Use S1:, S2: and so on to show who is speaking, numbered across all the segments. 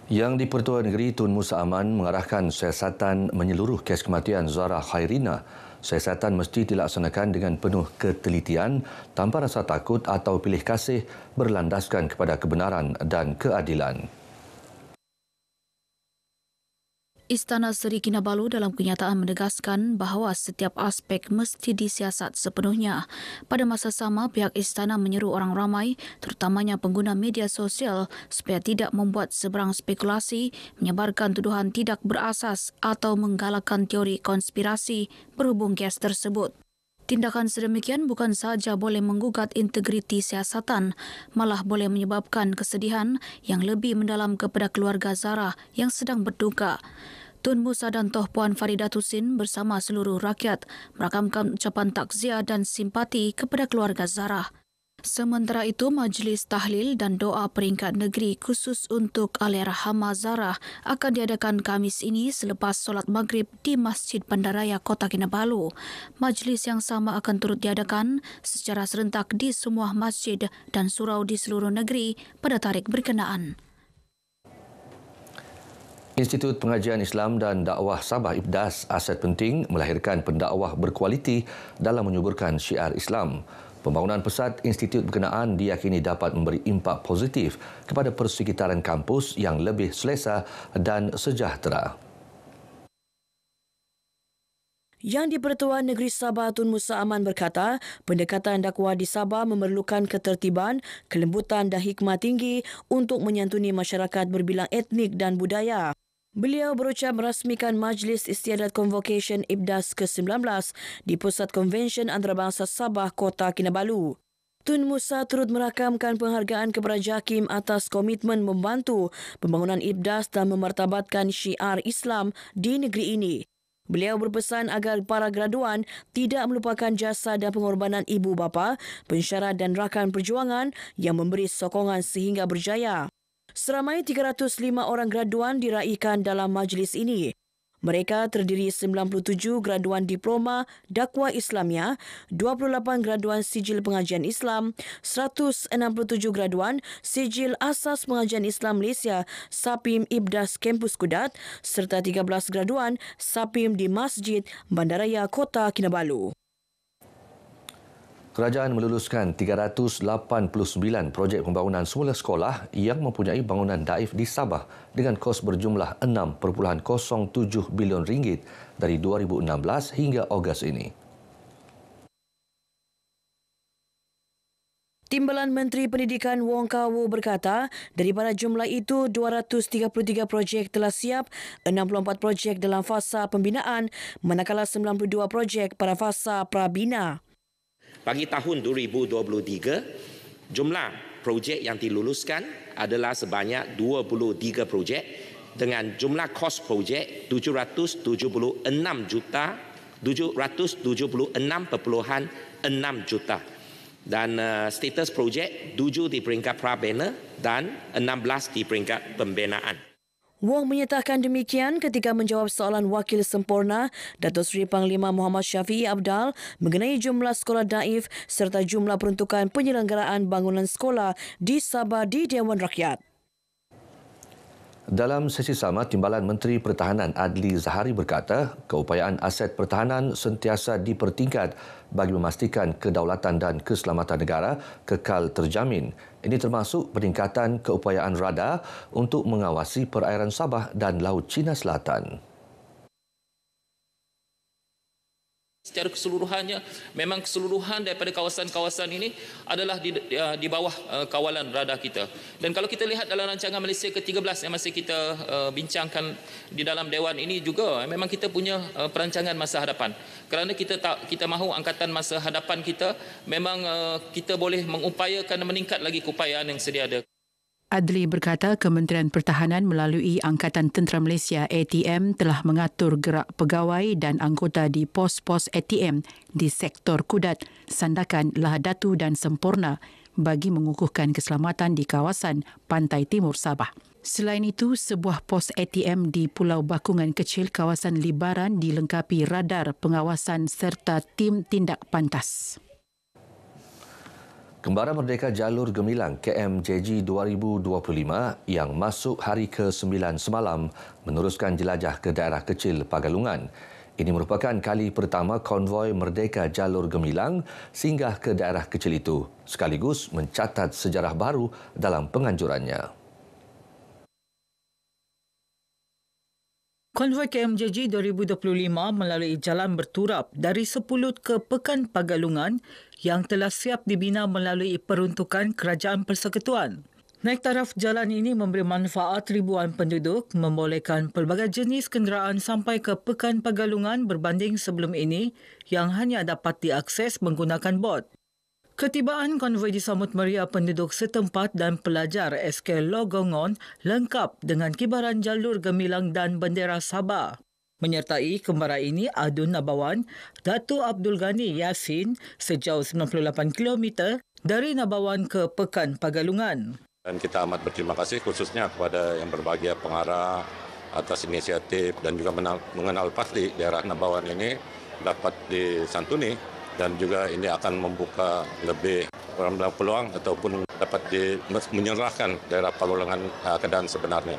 S1: Yang di-Pertua Negeri Tun Musa Aman mengarahkan siasatan menyeluruh kes kematian Zara Khairina. Siasatan mesti dilaksanakan dengan penuh ketelitian tanpa rasa takut atau pilih kasih berlandaskan kepada kebenaran dan keadilan.
S2: Istana Seri Kinabalu dalam kenyataan menegaskan bahawa setiap aspek mesti disiasat sepenuhnya. Pada masa sama, pihak istana menyeru orang ramai, terutamanya pengguna media sosial, supaya tidak membuat seberang spekulasi, menyebarkan tuduhan tidak berasas atau menggalakkan teori konspirasi berhubung kes tersebut. Tindakan sedemikian bukan sahaja boleh menggugat integriti siasatan, malah boleh menyebabkan kesedihan yang lebih mendalam kepada keluarga Zara yang sedang berduka. Tun Musa dan Toh Puan Farida Tusin bersama seluruh rakyat merakamkan ucapan takziah dan simpati kepada keluarga Zara. Sementara itu, Majlis Tahlil dan Doa Peringkat Negeri khusus untuk Allahyarhamah Zara akan diadakan Khamis ini selepas solat Maghrib di Masjid Bandaraya Kota Kinabalu. Majlis yang sama akan turut diadakan secara serentak di semua masjid dan surau di seluruh negeri pada tarikh berkenaan.
S1: Institut Pengajian Islam dan Dakwah Sabah IPDAS Aset Penting melahirkan pendakwah berkualiti dalam menyuburkan syiar Islam. Pembangunan pesat institut berkenaan diyakini dapat memberi impak positif kepada persekitaran kampus yang lebih selesa dan sejahtera.
S3: Yang di-Pertua Negeri Sabah Tun Musa Aman berkata, pendekatan dakwah di Sabah memerlukan ketertiban, kelembutan dan hikmah tinggi untuk menyantuni masyarakat berbilang etnik dan budaya. Beliau berucap merasmikan Majlis Istiadat Convocation IPDAS ke-19 di Pusat Konvensyen Antarabangsa Sabah Kota Kinabalu. Tun Musa turut merakamkan penghargaan kepada JAKIM atas komitmen membantu pembangunan IPDAS dan memartabatkan syiar Islam di negeri ini. Beliau berpesan agar para graduan tidak melupakan jasa dan pengorbanan ibu bapa, pensyarat dan rakan perjuangan yang memberi sokongan sehingga berjaya. Seramai 305 orang graduan diraihkan dalam majlis ini. Mereka terdiri 97 graduan diploma dakwah Islamia, 28 graduan sijil pengajian Islam, 167 graduan sijil asas pengajian Islam Malaysia SAPIM IPDAS Kampus Kudat serta 13 graduan SAPIM di Masjid Bandaraya Kota Kinabalu.
S1: Kerajaan meluluskan 389 projek pembangunan semula sekolah yang mempunyai bangunan daif di Sabah dengan kos berjumlah 6.07 bilion ringgit dari 2016 hingga Ogos ini.
S3: Timbalan Menteri Pendidikan Wong Kah Woo berkata, daripada jumlah itu 233 projek telah siap, 64 projek dalam fasa pembinaan, manakala 92 projek pada fasa prabina.
S4: Bagi tahun 2023, jumlah projek yang diluluskan adalah sebanyak 23 projek dengan jumlah kos projek 776.6 juta dan status projek 7 di peringkat prabina dan 16 di peringkat pembinaan.
S3: Wong menyatakan demikian ketika menjawab soalan Wakil Sempurna Datuk Seri Panglima Muhammad Syafiee Abdal mengenai jumlah sekolah daif serta jumlah peruntukan penyelenggaraan bangunan sekolah di Sabah di Dewan Rakyat.
S1: Dalam sesi sama, Timbalan Menteri Pertahanan Adli Zahari berkata, keupayaan aset pertahanan sentiasa dipertingkat bagi memastikan kedaulatan dan keselamatan negara kekal terjamin. Ini termasuk peningkatan keupayaan radar untuk mengawasi perairan Sabah dan Laut Cina Selatan.
S5: Secara keseluruhannya, memang keseluruhan daripada kawasan-kawasan ini adalah di bawah kawalan radar kita. Dan kalau kita lihat dalam rancangan Malaysia ke-13 yang masih kita bincangkan di dalam Dewan ini juga, memang kita punya perancangan masa hadapan. Kerana kita mahu angkatan masa hadapan kita, memang kita boleh mengupayakan dan meningkat lagi keupayaan yang sedia ada.
S6: Adli berkata Kementerian Pertahanan melalui Angkatan Tentera Malaysia ATM telah mengatur gerak pegawai dan anggota di pos-pos ATM di sektor Kudat, Sandakan, Lahad Datu dan Semporna bagi mengukuhkan keselamatan di kawasan pantai timur Sabah. Selain itu, sebuah pos ATM di Pulau Bakungan Kecil, kawasan Libaran dilengkapi radar pengawasan serta tim tindak pantas.
S1: Kembara Merdeka Jalur Gemilang KMJG 2025 yang masuk hari ke-9 semalam meneruskan jelajah ke daerah kecil Pagalungan. Ini merupakan kali pertama konvoi Merdeka Jalur Gemilang singgah ke daerah kecil itu, sekaligus mencatat sejarah baru dalam penganjurannya.
S7: Konvoi KMJG 2025 melalui jalan berturap dari Sepulut ke Pekan Pagalungan yang telah siap dibina melalui peruntukan Kerajaan Persekutuan. Naik taraf jalan ini memberi manfaat ribuan penduduk, membolehkan pelbagai jenis kenderaan sampai ke Pekan Pagalungan berbanding sebelum ini yang hanya dapat diakses menggunakan bot. Ketibaan konvoi disambut meriah penduduk setempat dan pelajar SK Logongon lengkap dengan kibaran jalur gemilang dan bendera Sabah. Menyertai kembara ini Adun Nabawan, Datuk Abdul Ghani Yassin sejauh 98 km dari Nabawan ke Pekan Pagalungan.
S8: Dan kita amat berterima kasih khususnya kepada yang berbahagia pengarah atas inisiatif dan juga mengenal pasti daerah Nabawan ini dapat disantuni. Dan juga ini akan membuka lebih peluang ataupun dapat menyerahkan daerah Pagalungan keadaan sebenarnya.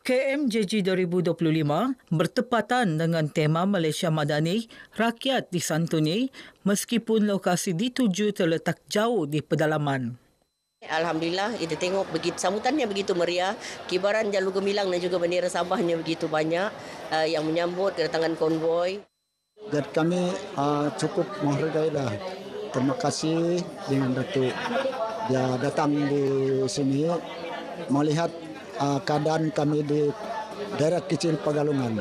S7: KMJG 2025 bertepatan dengan tema Malaysia Madani, rakyat disantuni meskipun lokasi dituju terletak jauh di pedalaman.
S9: Alhamdulillah, kita tengok sambutannya begitu meriah, kibaran jalur gemilang dan juga bendera Sabahnya begitu banyak yang menyambut kedatangan konvoi.
S10: Dan kami cukup menghargailah. Terima kasih dengan Datuk dia datang di sini melihat keadaan kami di daerah kecil Pagalungan.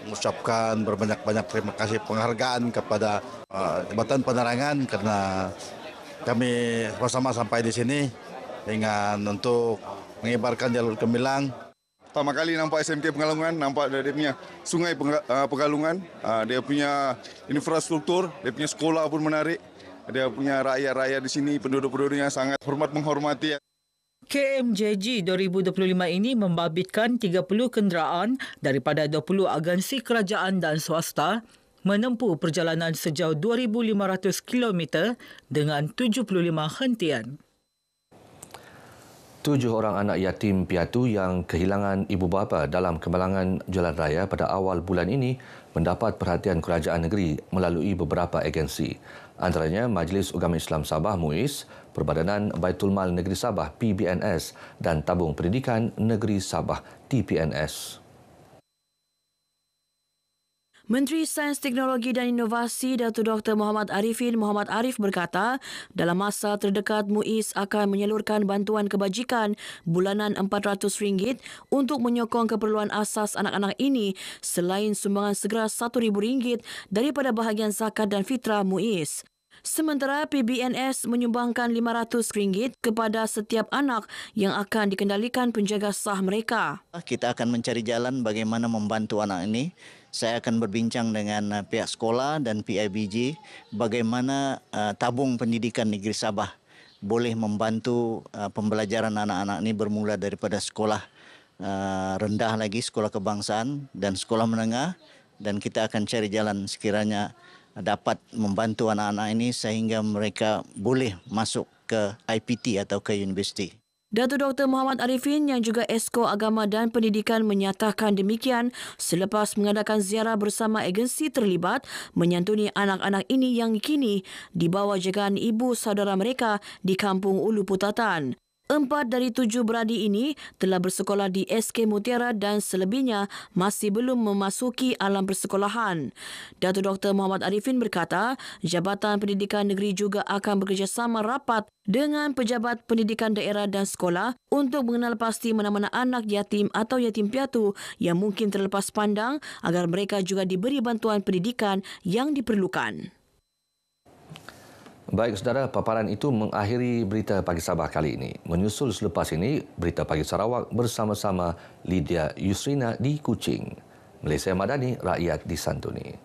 S11: Mengucapkan berbanyak-banyak terima kasih penghargaan kepada Jabatan Penerangan karena kami bersama sampai di sini dengan untuk mengibarkan jalur gemilang.
S12: Pertama kali nampak SMK Pagalungan, nampak dia punya sungai Pagalungan, dia punya infrastruktur, dia punya sekolah pun menarik, dia punya rakyat-rakyat di sini, penduduk-penduduknya sangat menghormati.
S7: KMJG 2025 ini membabitkan 30 kenderaan daripada 20 agensi kerajaan dan swasta menempuh perjalanan sejauh 2,500 km dengan 75 hentian.
S1: 7 orang anak yatim piatu yang kehilangan ibu bapa dalam kemalangan jalan raya pada awal bulan ini mendapat perhatian kerajaan negeri melalui beberapa agensi. Antaranya Majlis Agama Islam Sabah MUIS, Perbadanan Baitul Mal Negeri Sabah PBNS dan Tabung Pendidikan Negeri Sabah TPNS.
S3: Menteri Sains, Teknologi dan Inovasi Datuk Dr. Muhammad Arifin Muhammad Arif berkata, dalam masa terdekat MUIS akan menyalurkan bantuan kebajikan bulanan RM400 untuk menyokong keperluan asas anak-anak ini selain sumbangan segera RM1,000 daripada bahagian zakat dan fitrah MUIS. Sementara PBNS menyumbangkan RM500 kepada setiap anak yang akan dikendalikan penjaga sah mereka.
S13: Kita akan mencari jalan bagaimana membantu anak ini. Saya akan berbincang dengan pihak sekolah dan PIBG bagaimana tabung pendidikan negeri Sabah boleh membantu pembelajaran anak-anak ini bermula daripada sekolah rendah lagi, sekolah kebangsaan dan sekolah menengah, dan kita akan cari jalan sekiranya dapat membantu anak-anak ini sehingga mereka boleh masuk ke IPT atau ke universiti.
S3: Datuk Dr. Muhammad Arifin yang juga Esko Agama dan Pendidikan menyatakan demikian selepas mengadakan ziarah bersama agensi terlibat menyantuni anak-anak ini yang kini di bawah jagaan ibu saudara mereka di Kampung Ulu Putatan. 4 dari 7 beradik ini telah bersekolah di SK Mutiara dan selebihnya masih belum memasuki alam persekolahan. Datuk Dr. Muhammad Arifin berkata, Jabatan Pendidikan Negeri juga akan bekerjasama rapat dengan pejabat pendidikan daerah dan sekolah untuk mengenal pasti mana-mana anak yatim atau yatim piatu yang mungkin terlepas pandang agar mereka juga diberi bantuan pendidikan yang diperlukan.
S1: Baik, saudara, paparan itu mengakhiri Berita Pagi Sabah kali ini. Menyusul selepas ini, Berita Pagi Sarawak bersama-sama Lydia Yusrina di Kuching. Malaysia Madani, rakyat disantuni.